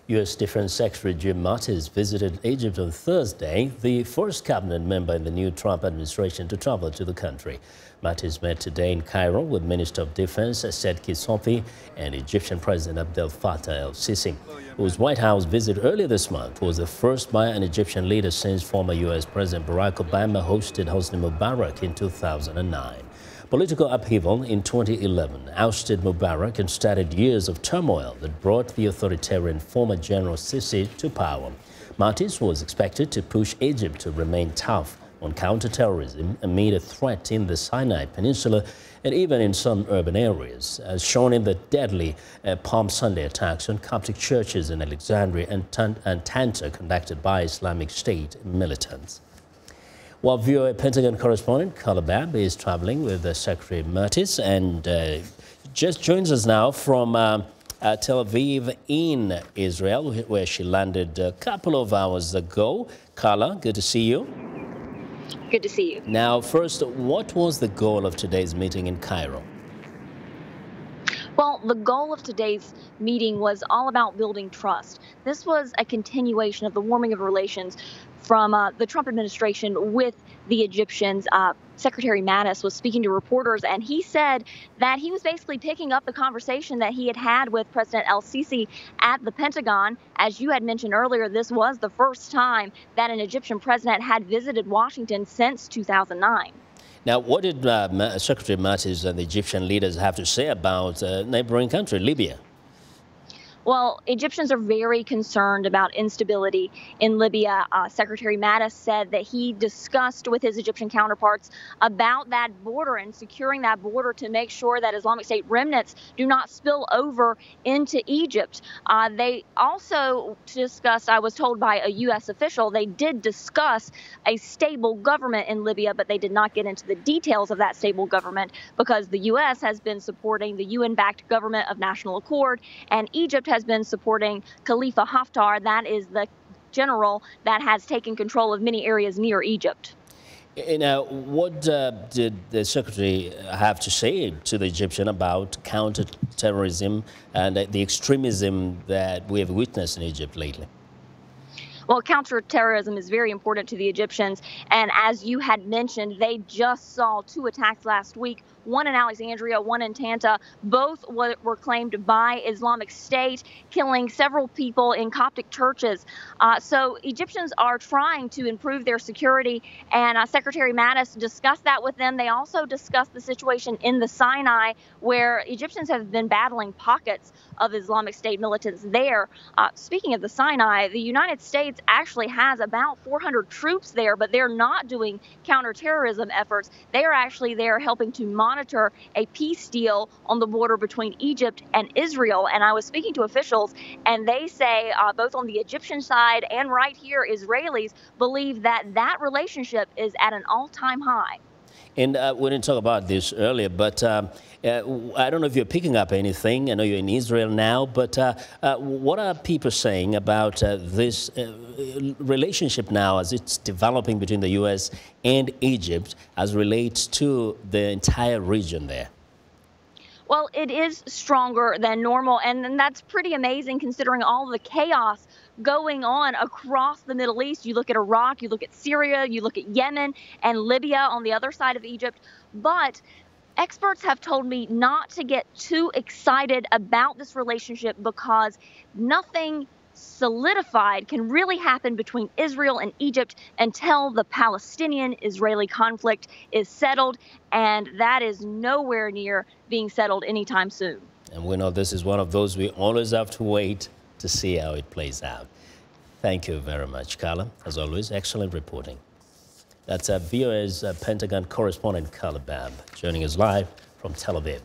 U.S. Defense Secretary Jim Mattis visited Egypt on Thursday, the first cabinet member in the new Trump administration to travel to the country. Mattis met today in Cairo with Minister of Defense Said Kissofi and Egyptian President Abdel Fattah el-Sisi, whose White House visit earlier this month was the first by an Egyptian leader since former U.S. President Barack Obama hosted Hosni Mubarak in 2009. Political upheaval in 2011 ousted Mubarak and started years of turmoil that brought the authoritarian former General Sisi to power. Mattis was expected to push Egypt to remain tough on counterterrorism amid a threat in the Sinai Peninsula and even in some urban areas, as shown in the deadly Palm Sunday attacks on Coptic churches in Alexandria and Tanta conducted by Islamic State militants. While VOA Pentagon correspondent Carla Babb is traveling with Secretary Mattis and just joins us now from Tel Aviv in Israel, where she landed a couple of hours ago. Carla, good to see you. Good to see you. Now, first, what was the goal of today's meeting in Cairo? Well, the goal of today's meeting was all about building trust. This was a continuation of the warming of relations from the Trump administration with the Egyptians. Secretary Mattis was speaking to reporters, and he said that he was basically picking up the conversation that he had had with President el-Sisi at the Pentagon. As you had mentioned earlier, this was the first time that an Egyptian president had visited Washington since 2009. Now, what did Secretary Mattis and the Egyptian leaders have to say about neighboring country, Libya? Well, Egyptians are very concerned about instability in Libya. Secretary Mattis said that he discussed with his Egyptian counterparts about that border and securing that border to make sure that Islamic State remnants do not spill over into Egypt. They also discussed, I was told by a U.S. official, they did discuss a stable government in Libya, but they did not get into the details of that stable government because the U.S. has been supporting the UN-backed government of national accord, and Egypt has been supporting Khalifa Haftar. That is the general that has taken control of many areas near Egypt. Now, what did the Secretary have to say to the Egyptian about counterterrorism and the extremism that we have witnessed in Egypt lately? Well, counterterrorism is very important to the Egyptians. And as you had mentioned, they just saw 2 attacks last week, one in Alexandria, one in Tanta. Both were claimed by Islamic State, killing several people in Coptic churches. So Egyptians are trying to improve their security, and Secretary Mattis discussed that with them. They also discussed the situation in the Sinai, where Egyptians have been battling pockets of Islamic State militants there. Speaking of the Sinai, the United States actually has about 400 troops there, but they're not doing counterterrorism efforts. They are actually there helping to monitor a peace deal on the border between Egypt and Israel. And I was speaking to officials, and they say both on the Egyptian side and right here, Israelis believe that that relationship is at an all-time high. And we didn't talk about this earlier, but I don't know if you're picking up anything. I know you're in Israel now, but what are people saying about this relationship now as it's developing between the U.S. and Egypt as relates to the entire region there? Well, it is stronger than normal, and that's pretty amazing considering all the chaos going on across the Middle East. You look at Iraq, you look at Syria, you look at Yemen and Libya on the other side of Egypt. But experts have told me not to get too excited about this relationship because nothing solidified can really happen between Israel and Egypt until the Palestinian-Israeli conflict is settled, and that is nowhere near being settled anytime soon. And we know this is one of those we always have to wait to see how it plays out. Thank you very much, Carla. As always, excellent reporting. That's VOA's Pentagon correspondent, Carla Babb, joining us live from Tel Aviv.